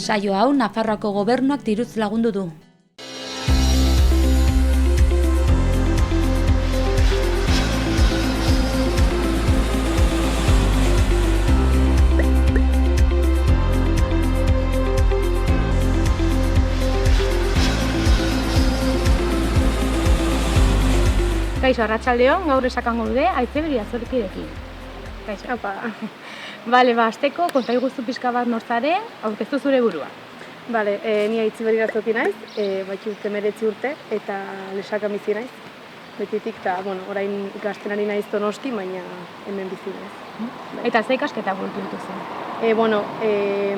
Saio hau Nafarroako gobernuak diruz lagundu du. Kaixo, arratsaldeon, gaur esakango dude, Aitzeberi Azorkirekin. Kaixo. Apa. Bale, azteko, konta iguzu pixka bat nortzaren, aurkeztu zure burua. Bale, ni Aitzeberi Azoki naiz, baki urte 19 urte, eta Lesakan bizi naiz. Betitik, eta, orain ikasten ari naiz Donosti, baina hemen bizi naiz. Eta ze ikasketa burutu dituzu?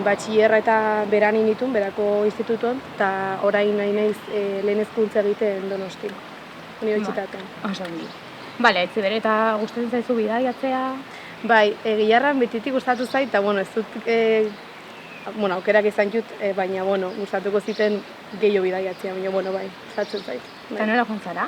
Batxillerra eta berani nituen, berako institutuan, eta orain nahi naiz lehen hezkuntza egiten Donosti. Unibertsitatean. Bale, Aitzeberi, eta gustatzen zaizu bidaiatzea? Bai, Gilarran betitik gustatu zait, eta ez dut, aukerak izan dut, baina, gustatuko ziten gehiago bidaiatzea, baina, bai, gustatzen zait. Eta nola joan zara?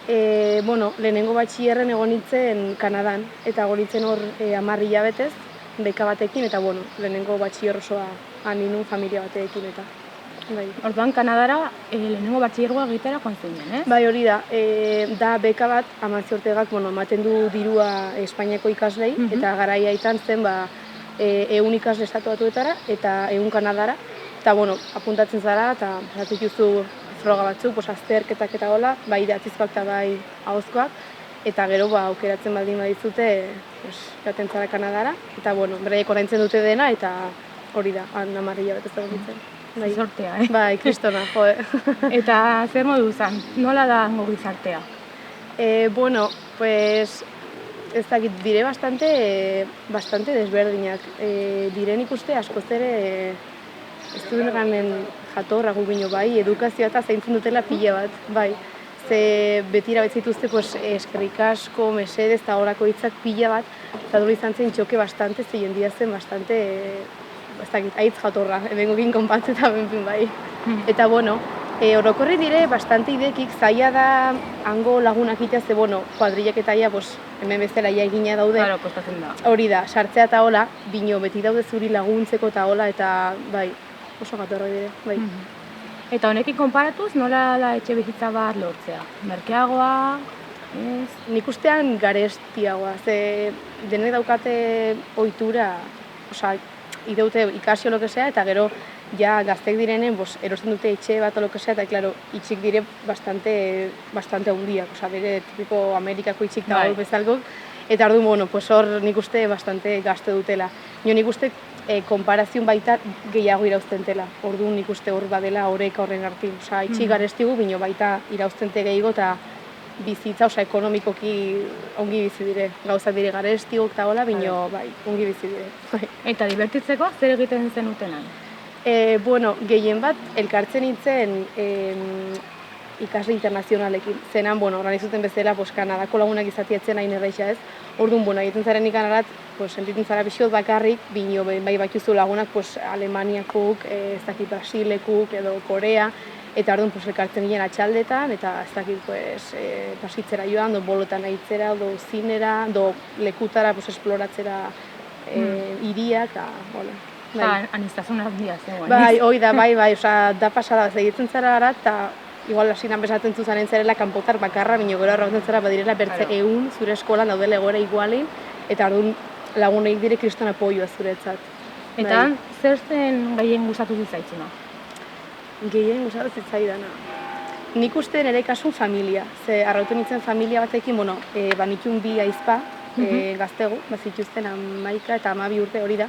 Lehenengo batxillerren egon nintzen Kanadan, eta egon nintzen hor 10 hilabetez, beka batekin, eta, lehenengo batxiller osoa ninun familia batekin, eta. Bai. Orduan, Kanadara lehenengo batxillergoa egitera joan zinen, ez? Bai, hori da. Da beka bat, Amancio Ortegak, ematen du dirua Espainiako ikaslei, eta garaia izan zen, 100 ikasle estatu batuetara, eta 100 Kanadara. Eta, apuntatzen zara, eta pasatzen duzu froga batzuk, azterketak eta gola, bai idatzizkoak eta bai ahozkoak, eta gero, aukeratzen baldin badizute, jaten zara Kanadara, eta, beraiek oraintzen dute dena, eta hori da, 10 hilabetez dago nintzen. Zortea, Bai, kristona, jode. Eta zer modu zen? Nola da hango gizartea? Ez dakit, dire bastante desberdinak. Diren ikuste askoz ere ez duen ganen jatorra gu bino, bai, edukazioa eta zaintzen dutela pila bat, bai. Ze betira betzituzte eskerrik asko, mesedez eta horako hitzak pila bat, eta dure izan zen txoke bastante, ze jendia zen bastante aitz jatorra, ebengokin konpantze eta benpin bai. Eta, orokorri dire bastante idekik, zaila da hango lagunak itea, ze, kuadrillak eta hemen bezala egina daude. Claro, kostatzen da. Hori da, sartzea eta hola, bino beti daude zuri laguntzeko eta hola, eta bai, oso jatorra dire, bai. Eta honekin konparatuz, nola da etxe bizitza bat lortzea? Merkeagoa, ez? Nik ustean garestiagoa, ze denek daukate ohitura, ideute ikasio lo que sea, eta gero ja gaztek direnen erosten dute etxe bat o lo que sea, eta claro, itxik dire bastante handiak, bere tipiko Amerikako itxik da hor bezalgok, eta orduan, hor nik uste bastante gazte dutela. Nik uste konparazion baita gehiago irauztentela, orduan nik uste hor badela horreka horren artin, itxik garestigu, bino baita irauztente gehiago, eta bizitza, ekonomikoki ongi bizi dire. Gauzak dire garestigok eta hola, bino, bai, ongi bizi dire. Eta divertitzeko, zer egiten zenutenan? Gehien bat, elkartzen nintzen ikasle internazionalekin. Zenan, organizuten bezala, Kanadako lagunak izatietzen hain erraixa ez. Orduan, egiten zaren ikanarat, sentitzen zara pixot bakarrik, bino, bai bakiuzu lagunak, Alemaniakuk, ez dakit Brasilekuk, edo Korea, eta orduan elkartzen ginen atxaldetan, eta ez dakit pasitzera joan, bolotan aitzera, zinera, lekutara esploratzera iriak, eta hola. Anistazuna handia zegoen. Bai, hoi da, bai, da pasada, egitzen zara gara, eta igual hasinan besatzen zuzaren zerela kanpotar bakarra, bino gero horretzen zara badirela bertze egun zure eskolan daudela egoera igualin, eta orduan lagunek dire kriston apoioa zuretzat. Eta zer zen gehien gustatu zitzaitzuna? Gehien gustatu zitzaidana. Nik uste nire kasun familia. Ze arrautu nintzen familia batekin, banikun 2 aizpa gaztegu, bazituzten 11 eta 12 urte hori da.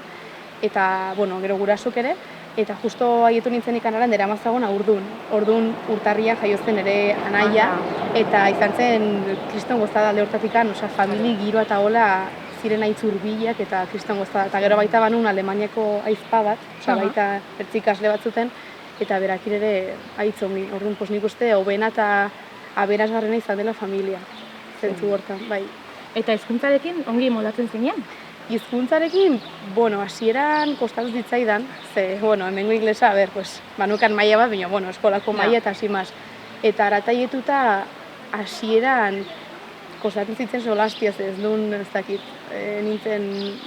Eta, gero gurasok ere, eta justo haietu nintzen ikanaran dera mazagona Urdun urtarrian jaiozten ere anaia, eta izan zen kriston gozada alde hortatikan, famili giroa eta hola ziren aitz urbilak eta kriston gozada. Eta gero baita banun Alemaniako aizpa bat, baita ertzikasle batzuten, eta berakir ere aitz ongi. Orduan, nik uste, hobena eta aberasgarrena izan dela familia, zentzu hortan, bai. Eta hizkuntzarekin ongi moldatzen zinean? Hizkuntzarekin, hasieran kostatu zitzaidan, ze, hemengo inglesa, banukan maila bat, baina, eskolako maila eta hasi maz. Eta arataietuta hasieran kostatu zitzen solastiaz ez duen, ez dakit, nintzen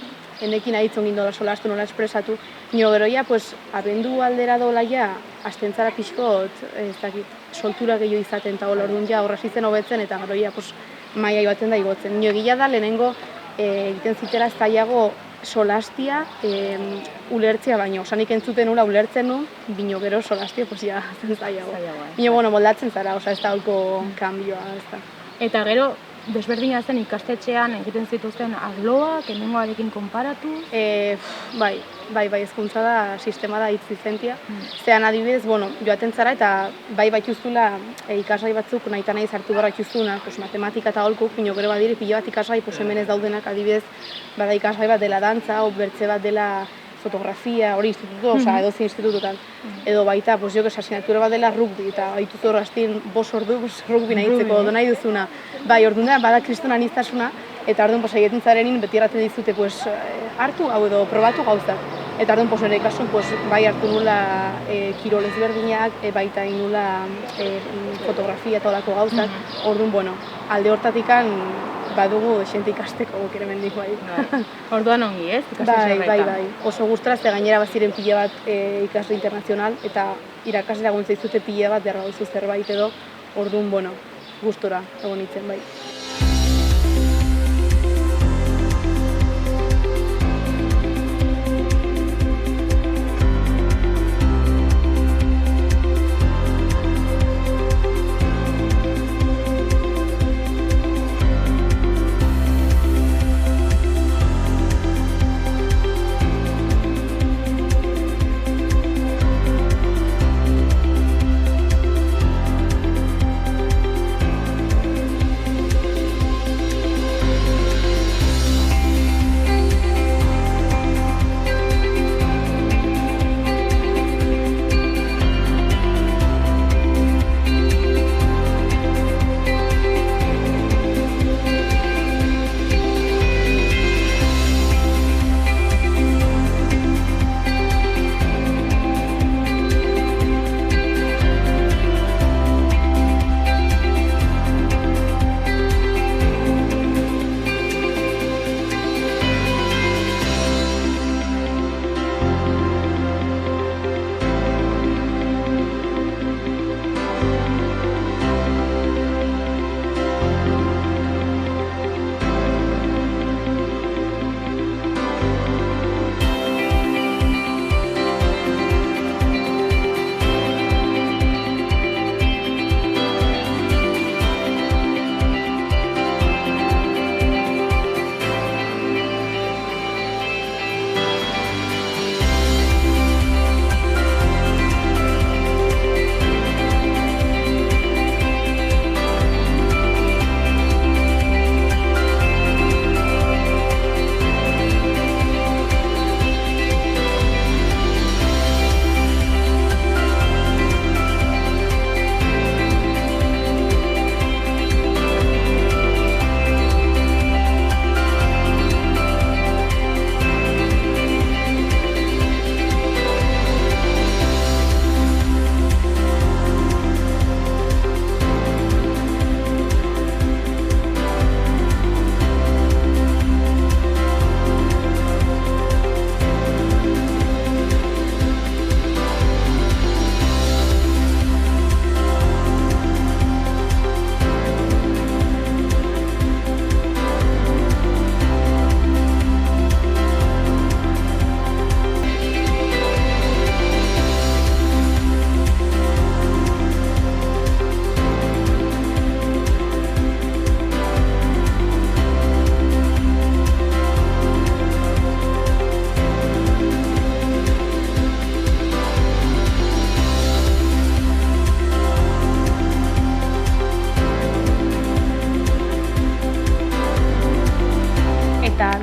enekin aditzen gindola solastu, nola espresatu. Nio geroia, pues, abendu aldera dolaia, astentzara pixkot, ez dakit, soltura gehiago izaten, eta orduan ja horra zitzen hobetzen, eta geroia, pues, maia joaten da igotzen. Nio gila da, lehenengo egiten zitela zailago solastia ulertzea baino. Osanik entzuten nula ulertzen nun, bino gero solastia, pues ja, zen zailago. Bino, bueno, moldatzen zara, ez da holko kanbioa, ez da. Eta gero, desberdina zen ikastetxean egiten zituzten arloak, hemengoarekin konparatu? Bai, hezkuntza da, sistema da hitz izentia. Zean adibidez, bueno, joaten zara eta bai baituztula ikasgai batzuk nahi eta nahi zartu barra ituztuna, pues, matematika eta holkuk, pino gero badiri pila bat ikasgai, pues, hemen ez daudenak adibidez, bada ikasgai bat dela dantza, o bertze bat dela fotografia, hori institutu, edozein institututan. Edo baita, pues, asignatura bat dela rugby, eta baituzu horraztin 5 ordu rugby nahitzeko, edo nahi duzuna. Bai, orduan da, bada kriston aniztasuna, eta orduan, pues, egiten zarenin beti erraten dizute, pues, hartu hau edo probatu gauzak. Eta orduan, pues, nire kasun, pues, bai hartu nula kirol ezberdinak, baita nula fotografia eta olako gauzak. Orduan, bueno, alde hortatikan badugu xente ikasteko guk ere mendik bai. Orduan ongi, ez? Bai. Oso gustora, ze gainera baziren pila bat ikasle internazional, eta irakasle laguntza izute pila bat derra duzu zerbait edo, orduan, bueno, gustora egon nintzen bai.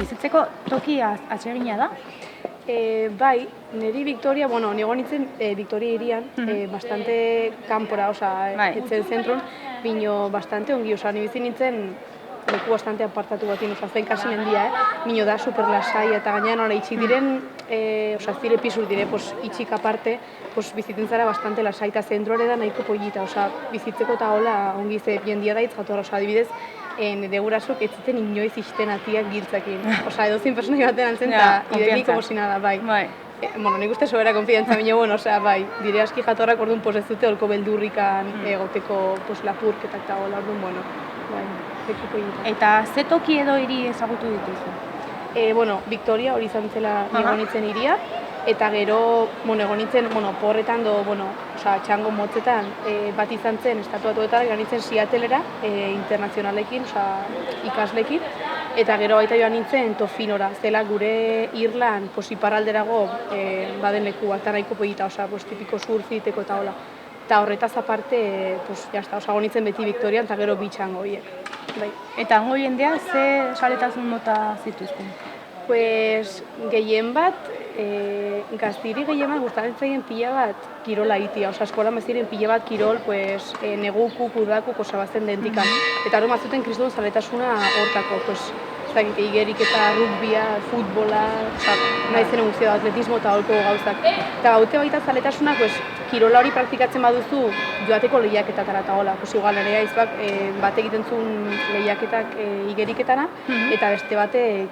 bizitzeko toki atsegina da? Bai, niri Victoria, bueno, nigo nintzen Victoria hirian, bastante kanpora, etzen zentron, bino bastante ongi, ni bizi nintzen leku bastante apartatu batin, zen kasi mendia, Mino da super lasai, eta gainean nola itxik diren, zire pisur dire, itxik aparte, bizitzen zara bastante lasai, eta zentroare da nahiko pollita, bizitzeko eta hola ongi ze jendia da itzgatorra, adibidez, nire gurasok ez zuten inoiz ixten atiak giltzakin. Edozein personai baten antzen, eta ideki como si nada, bai. Bueno, nik uste sobera konfidentza bine, bueno, bai, dire aski jatorrak orduan ez dute holko beldurrikan egoteko lapurketak eta hola, orduan, bueno, bai, ekiko egiten. Eta ze toki edo hiri ezagutu dituzu? Bueno, Victoria hori izan zela egonitzen hiria, eta gero, egonitzen, porretan txango motzetan bat izan zen, estatu batuetan, egonitzen Seattlera, internazionalekin, ikaslekin, eta gero baita joan nintzen Tofinora, zela gure Irlan, iparralderago baden leku bat, eta nahiko pollita, tipiko surfiteko eta hola. Eta horretaz aparte, agonitzen beti Victorian, eta gero bitxango horiek. Eta hango jendea, ze saletasun mota zituzten? Gehien bat, gaztiri gehien bat gustatzen zaien pila bat kirola itia. Eskolan baziren pila bat kirol, neguku, kudaku, bazten dentikan. Eta hori mazuten kristun zaletasuna hortako, igerik eta rugbia, futbola, nahi zen guztia, atletismo eta holko gauzak. Eta gaute baita zaletasuna, kirola hori praktikatzen baduzu joateko lehiaketatara eta hola. Igual ere aizbak bat egiten zuen lehiaketak igeriketana, eta beste batek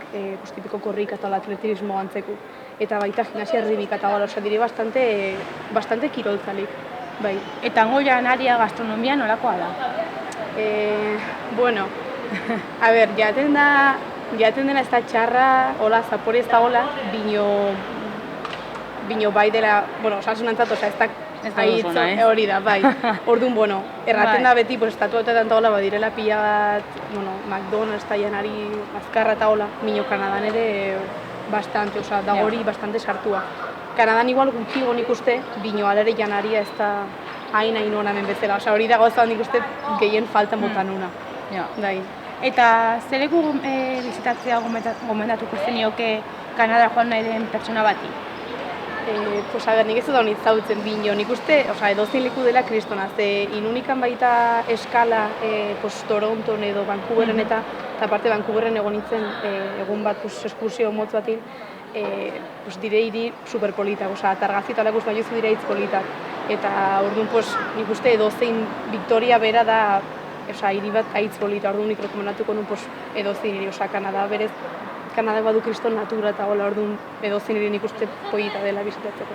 tipiko korrika eta atletismo antzeko. Eta baita gimnasia erribika eta hola, dire bastante kiroltzalik. Eta hango janaria gastronomia nolakoa da? Bueno, a ber, jaten dena ez da txarra, hola, zapore ez da hola, bino bai dela, osasunantzat, ez da hori da, bai. Orduan, erraten da beti, estatuetan eta hola, badirela pila bat, McDonald's eta janari azkarra eta hola, bino Kanadan ere bastante, da hori bastante sartua. Kanadan igual gutxigo nik uste, bino alere janaria ez da hain hona hemen bezala, hori da gauza nik uste gehien falta motan una. Eta zer leku bizitatzea gomendatuko zenioke Kanada joan nahi den pertsona bati? Nik ez da honit zautzen bino, nik uste, edozein leku dela kristona, ze inunikan baita eskala Toronton edo Vancouveren eta aparte Vancouveren egon nintzen egun bat eskursio motz batin, dire hiri superpolitak, targazi eta lakus baiozu dire hitz politak. Eta orduan nik uste edozein Victoria bera da hiri bat haitz polita, orduan nik rekomendatuko nun edozein hiri, Kanada berez, Kanada badu kriston natura eta gola, orduan edozein hiri nik uste polita dela bizitatzeko.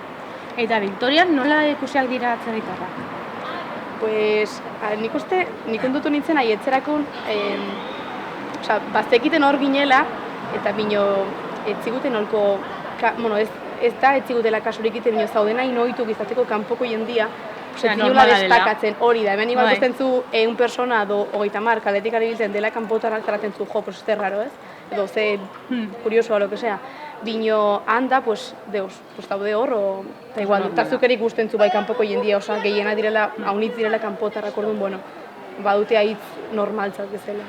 Eta Victorian nola ikusiak dira atzerritarrak? Nik uste, nik ondutu nintzen ahietzerakun, baztekiten hor ginela, eta bino etziguten holko, ez da etzigutela kasurik iten, bino zaudena inoitu gizatzeko kanpoko jendia, zinula destakatzen hori da, hemen igual guzten zu egun persona do 30 kaletik aribiltzen dela kanpotarrak zaratzen zu, ez da raro ez? Edo ze kuriosoa, lo que sea. Bino handa, daude hor, eta igual, tarzukerik guzten zu bai kanpoko jendia, gehiena direla, haunitz direla kanpotarrak orduan, badute haitz normaltzat bezala.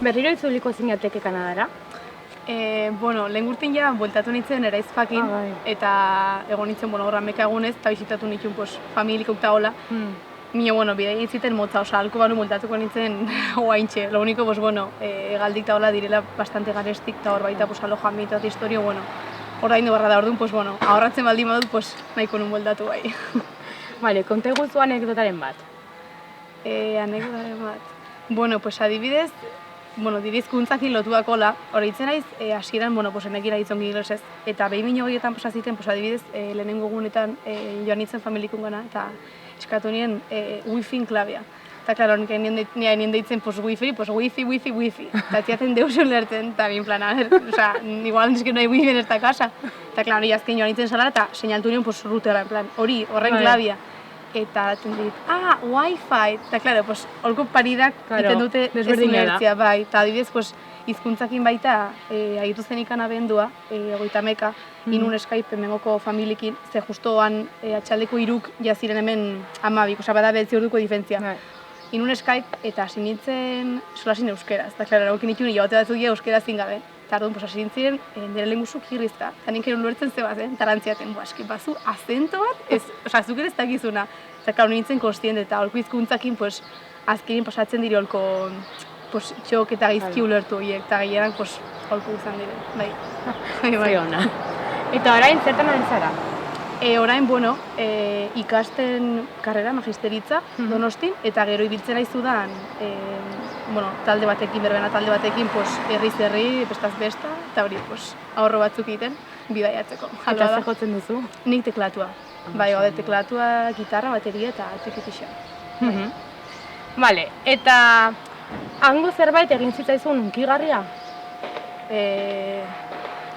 Berriro itzuliko zinateke Kanadara? Bueno, lehen gurtin ja, bueltatu nintzen eraizpakin, bai. eta egon nintzen, horra meka egunez, eta bizitatu nituen, familiko eta hola. Mino, bidea egiten motza, halko banu bueltatuko nintzen oaintxe. Lo único, egaldik eta hola direla bastante garestik, eta hor baita, alojamiento eta historio, hor da barra da, orduan, ahorratzen baldin badut, nahiko nun bueltatu bai. Vale, konta eguzu anekdotaren bat. Anekdotaren bat. Adibidez, dirizkuntzakin lotuakola, horreitzen naiz, hasieran, enekira hitzon gilesez. Eta behin mino horietan pasaziten, adibidez, lehenengo egunetan joan nintzen familikun gana, eta eskatu nien wifi-in klabea. Eta, klaro, nien deitzen wifi. Eta ziaten deusen lertzen, eta bin plana, igual nizken nahi wifi en esta casa. Eta, klaro, nire azken joan nintzen salara, eta seinaltu nien rutera, en plan, horren klabea. Eta aten dit, wifi, eta, klaro, holko paridak iten dute ez ulertzia, bai. Eta, adibidez, hizkuntzakin baita, agitu zen ikan abendua, 30 inun Skype emengoko familikin, ze justoan atxaldeko iruk jaziren hemen 12, bada 9 orduko diferentzia. Inun Skype eta hasi nintzen solasin euskeraz, eta klaro, erokin itun hilabate batzuk euskeraz zingabe. Eta orduan, hasi nintzen, nire lehenguzu kirrizka, eta ninken ulertzen zebazen, eta rantziaten, eski, bazu, azento bat, zuk ere ez dakizuna. Eta klaro, nintzen konstiente, eta holko hizkuntzakin, azkenin pasatzen dire holko txok eta gaizki ulertu horiek, eta gehienak holko izan dire, bai. Ziona. Eta orain zertan ari zara? Orain, ikasten karrera, magisteritza, Donostin, eta gero ibiltzen aizudan, talde batekin, berbena talde batekin, herri-zerri, bestaz besta, eta hori, ahorro batzuk egiten, bidaiatzeko. Eta zer jotzen duzu? Nik teklatua. Bai, teklatua, gitarra, bateria eta txikitixa. Vale, eta hango zerbait egin zitzaizun hunkigarria?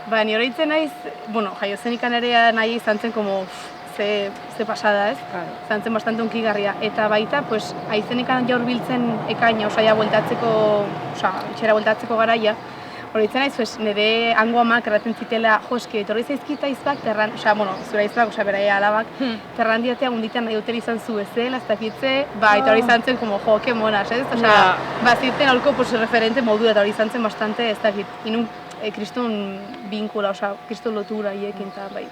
Ni horreitzen naiz, jaio zen ikan ere nahi izan zen ze pasada, ez? Izan zen bastante hunkigarria. Eta baita, aizen ikan jaur biltzen ekaina, osaia bueltatzeko, itxera bueltatzeko garaia. Horreitzen naiz, nire hango amak erraten zitela, eski, etorri zaizkita izbak, zura izbak, beraia alabak, terran diatea hunditan nahi hotel izan zu ezela, ez dakitze, eta hori izan zen, ke monas, ez? Baziten holko referente modu, eta hori izan zen bastante, ez dakit, kriston binkula, kriston lotura hiekin, eta bai.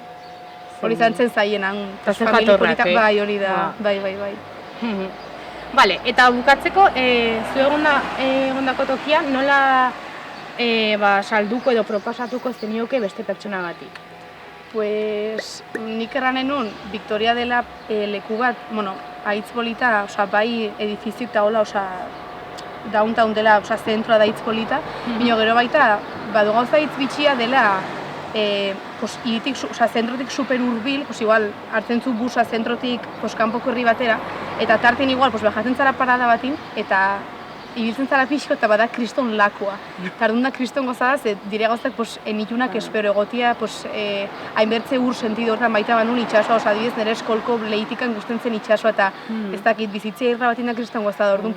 Hori izan zen zaien, bai, hori da, bai. Vale, eta bukatzeko, zu egondako tokia, nola salduko edo propasatuko zenioke beste pertsonagatik? Nik erranen nun, Victoria dela leku bat, haitz bolita, bai edifizio eta hola, downtown dela, zentroa da hitz polita, bino gero baita, badu gauza hitz bitxia dela, zentrotik super urbil, igual, hartzen zu busa zentrotik kanpoko herri batera, eta tarten igual, bajatzen zara parada batin, eta ibiltzen zara pixko eta bada kriston lakua. Tardun da kriston gozada, ze dire gauzak enitunak espero egotia, hainbertze ur sentido hortan baita banun itxasoa, adibidez nire eskolko lehitikan guzten zen itxasoa, eta ez dakit bizitzea irra batin da kriston gozada, orduan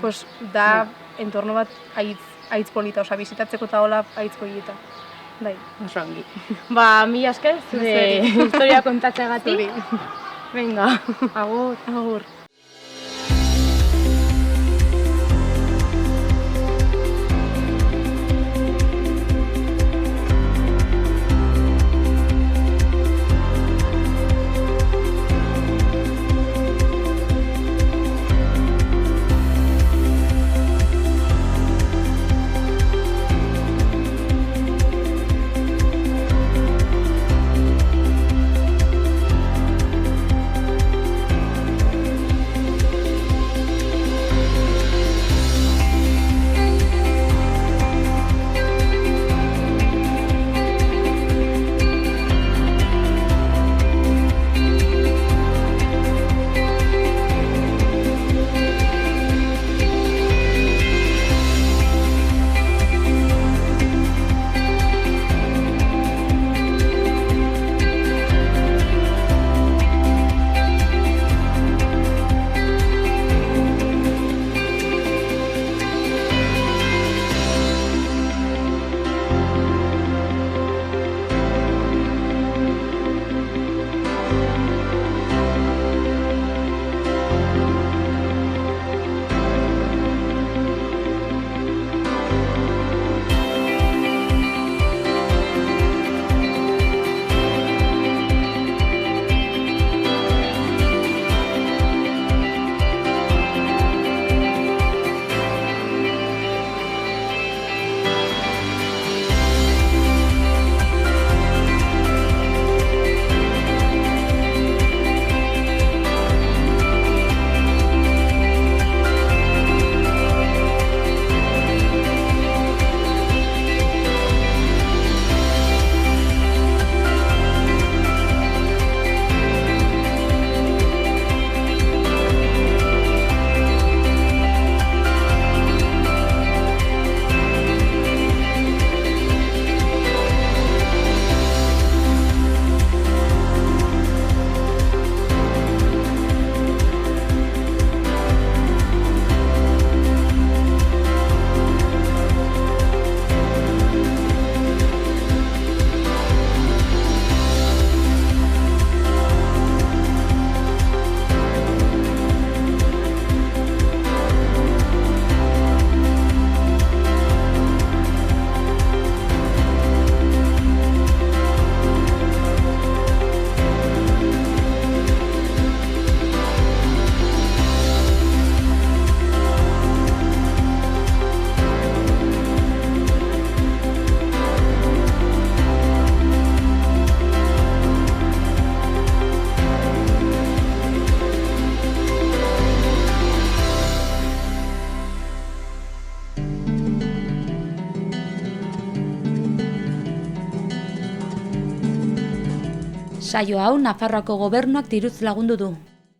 da entorno bat haitz polita, bizitatzeko eta hola haitz polita. Bai. Oso ongi. Mila esker, zure historia kontatzeagatik. Venga, agur. Saio hau Nafarroako gobernuak diruz lagundu du.